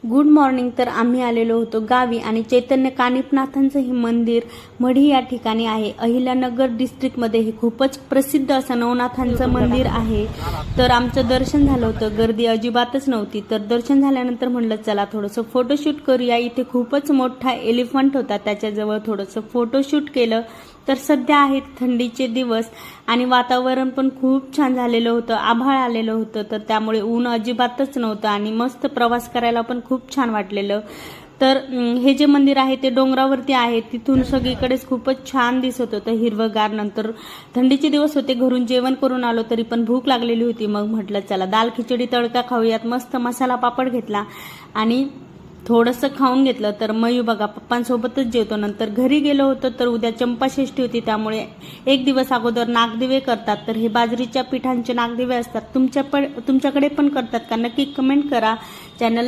Good morning. तर आम्ही आलेलो होतो गावी आणि चैतन्य कानिफनाथांचं हे मंदिर मढी या ठिकाणी आहे. अहिल्यानगर डिस्ट्रिक्टमध्ये हे खूपच प्रसिद्ध असं नवनाथांचं मंदिर आहे. तर आमचं दर्शन झालं होतं, गर्दी अजिबातच नव्हती. तर दर्शन झाल्यानंतर म्हणलं चला थोडंसं फोटोशूट करूया. इथे खूपच मोठा एलिफंट होता, त्याच्याजवळ थोडंसं फोटोशूट केलं. तर सध्या आहेत थंडीचे दिवस आणि वातावरण पण खूप छान झालेलं होतं, आभाळ आलेलं होतं. तर त्यामुळे ऊन अजिबातच नव्हतं आणि मस्त प्रवास करायला पण खूप छान वाटलेलं. तर हे जे मंदिर आहे ते डोंगरावरती आहे. तिथून सगळीकडेच खूपच छान दिसत होतं, हिरवगार. नंतर थंडीचे दिवस होते, घरून जेवण करून आलो तरी पण भूक लागलेली होती. मग म्हटलं चला दाल खिचडी तडका खाऊयात. मस्त मसाला पापड घेतला आणि थोडंसं खाऊन घेतलं. तर मयू बघा पप्पांसोबतच जेवतो. नंतर घरी गेलो होतो. तर उद्या चंपाषष्ठी होती, त्यामुळे एक दिवस अगोदर नागदिवे करतात. तर हे बाजरीच्या पिठांचे नागदिवे असतात. तुमच्याकडे पण करतात का? नक्की कमेंट करा. चॅनलला